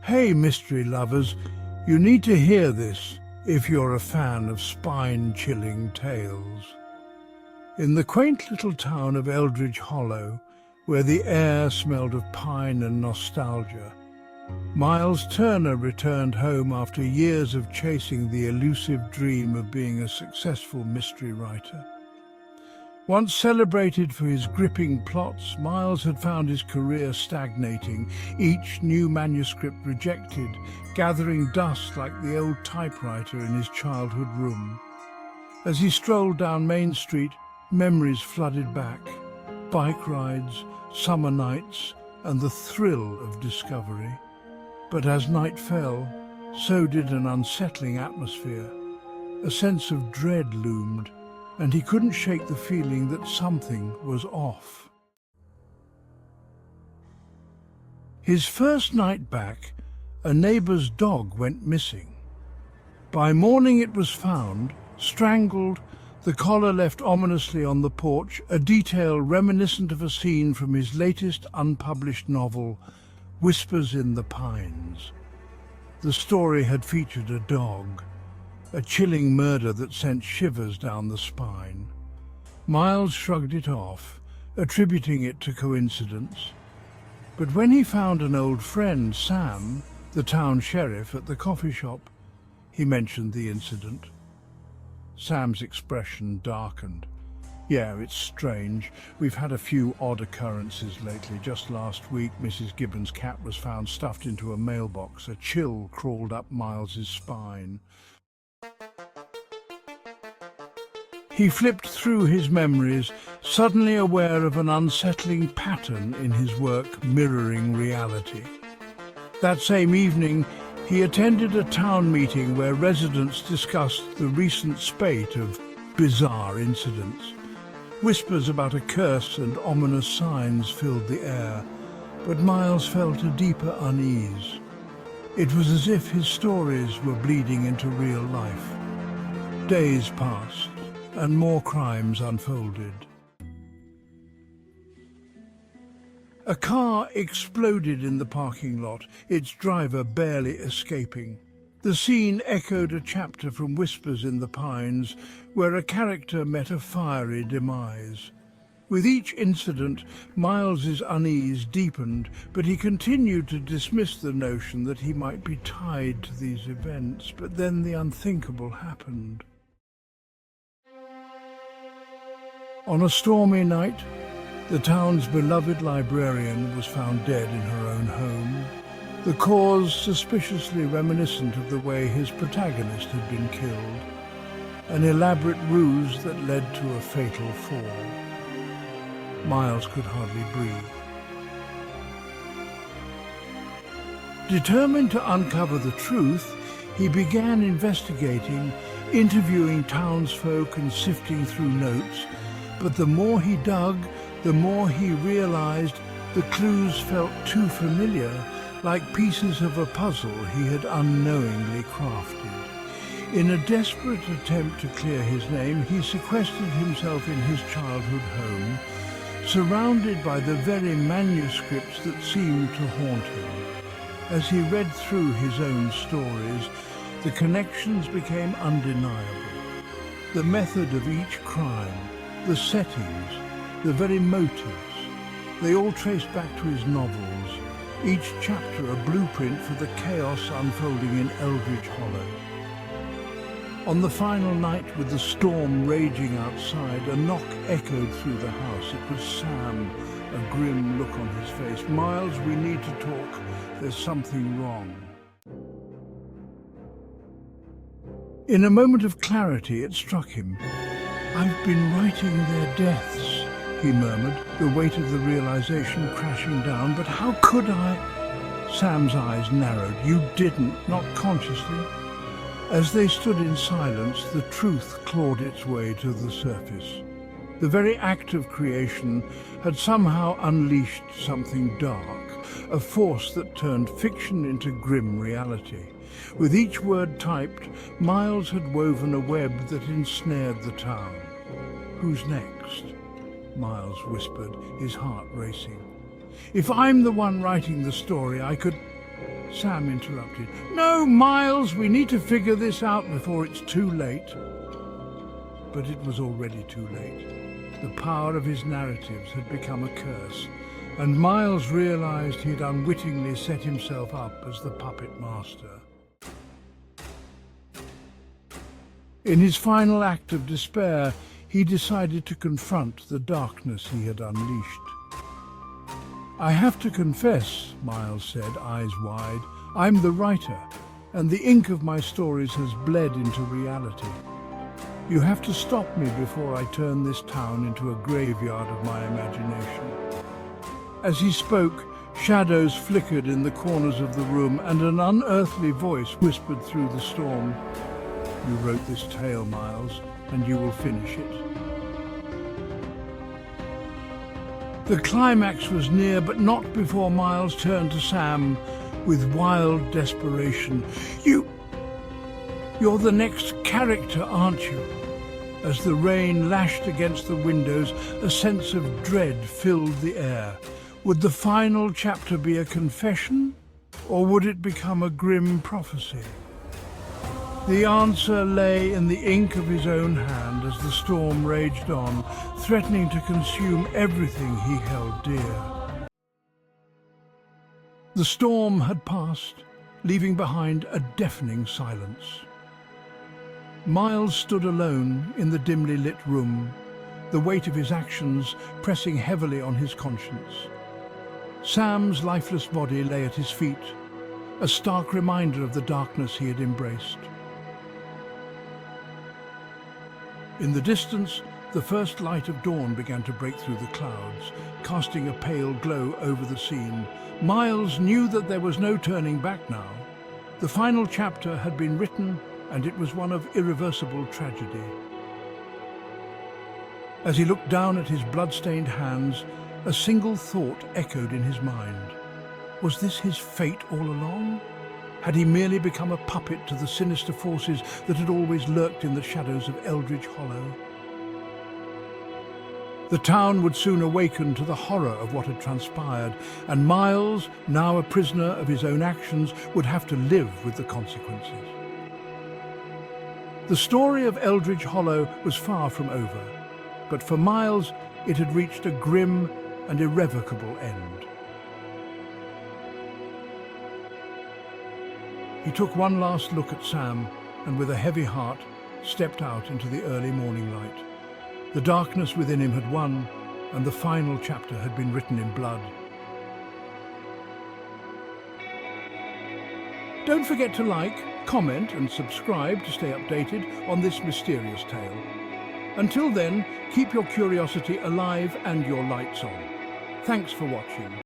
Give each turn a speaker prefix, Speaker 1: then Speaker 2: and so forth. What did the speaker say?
Speaker 1: Hey, mystery lovers, you need to hear this if you're a fan of spine-chilling tales. In the quaint little town of Eldridge Hollow, where the air smelled of pine and nostalgia, Miles Turner returned home after years of chasing the elusive dream of being a successful mystery writer. Once celebrated for his gripping plots, Miles had found his career stagnating, each new manuscript rejected, gathering dust like the old typewriter in his childhood room. As he strolled down Main Street, memories flooded back. Bike rides, summer nights, and the thrill of discovery. But as night fell, so did an unsettling atmosphere. A sense of dread loomed, and he couldn't shake the feeling that something was off. His first night back, a neighbour's dog went missing. By morning it was found, strangled, the collar left ominously on the porch, a detail reminiscent of a scene from his latest unpublished novel, Whispers in the Pines. The story had featured a dog, a chilling murder that sent shivers down the spine. Miles shrugged it off, attributing it to coincidence. But when he found an old friend, Sam, the town sheriff, at the coffee shop, he mentioned the incident. Sam's expression darkened. Yeah, it's strange. We've had a few odd occurrences lately. Just last week, Mrs. Gibbon's cat was found stuffed into a mailbox. A chill crawled up Miles's spine. He flipped through his memories, suddenly aware of an unsettling pattern in his work mirroring reality. That same evening, he attended a town meeting where residents discussed the recent spate of bizarre incidents. Whispers about a curse and ominous signs filled the air, but Miles felt a deeper unease. It was as if his stories were bleeding into real life. Days passed, and more crimes unfolded. A car exploded in the parking lot, its driver barely escaping. The scene echoed a chapter from Whispers in the Pines, where a character met a fiery demise. With each incident, Miles's unease deepened, but he continued to dismiss the notion that he might be tied to these events. But then the unthinkable happened. On a stormy night, the town's beloved librarian was found dead in her own home, the cause suspiciously reminiscent of the way his protagonist had been killed, an elaborate ruse that led to a fatal fall. Miles could hardly breathe. Determined to uncover the truth, he began investigating, interviewing townsfolk and sifting through notes. But the more he dug, the more he realized the clues felt too familiar, like pieces of a puzzle he had unknowingly crafted. In a desperate attempt to clear his name, he sequestered himself in his childhood home, surrounded by the very manuscripts that seemed to haunt him. As he read through his own stories, the connections became undeniable. The method of each crime, the settings, the very motives, they all traced back to his novels, each chapter a blueprint for the chaos unfolding in Eldridge Hollow. On the final night, with the storm raging outside, a knock echoed through the house. It was Sam, a grim look on his face. "Miles, we need to talk. There's something wrong." In a moment of clarity, it struck him. "I've been writing their deaths," he murmured, the weight of the realization crashing down. "But how could I?" Sam's eyes narrowed. "You didn't, not consciously." As they stood in silence, the truth clawed its way to the surface. The very act of creation had somehow unleashed something dark, a force that turned fiction into grim reality. With each word typed, Miles had woven a web that ensnared the town. "Who's next?" Miles whispered, his heart racing. "If I'm the one writing the story, I could..." Sam interrupted. "No, Miles, we need to figure this out before it's too late." But it was already too late. The power of his narratives had become a curse, and Miles realized he'd unwittingly set himself up as the puppet master. In his final act of despair, he decided to confront the darkness he had unleashed. "I have to confess," Miles said, eyes wide, "I'm the writer, and the ink of my stories has bled into reality. You have to stop me before I turn this town into a graveyard of my imagination." As he spoke, shadows flickered in the corners of the room, and an unearthly voice whispered through the storm. "You wrote this tale, Miles, and you will finish it." The climax was near, but not before Miles turned to Sam with wild desperation. You're the next character, aren't you?" As the rain lashed against the windows, a sense of dread filled the air. Would the final chapter be a confession, or would it become a grim prophecy? The answer lay in the ink of his own hand as the storm raged on, threatening to consume everything he held dear. The storm had passed, leaving behind a deafening silence. Miles stood alone in the dimly lit room, the weight of his actions pressing heavily on his conscience. Sam's lifeless body lay at his feet, a stark reminder of the darkness he had embraced. In the distance, the first light of dawn began to break through the clouds, casting a pale glow over the scene. Miles knew that there was no turning back now. The final chapter had been written, and it was one of irreversible tragedy. As he looked down at his blood-stained hands, a single thought echoed in his mind. Was this his fate all along? Had he merely become a puppet to the sinister forces that had always lurked in the shadows of Eldridge Hollow? The town would soon awaken to the horror of what had transpired, and Miles, now a prisoner of his own actions, would have to live with the consequences. The story of Eldridge Hollow was far from over, but for Miles it had reached a grim and irrevocable end. He took one last look at Sam and with a heavy heart stepped out into the early morning light. The darkness within him had won, and the final chapter had been written in blood. Don't forget to like, comment and subscribe to stay updated on this mysterious tale. Until then, keep your curiosity alive and your lights on. Thanks for watching.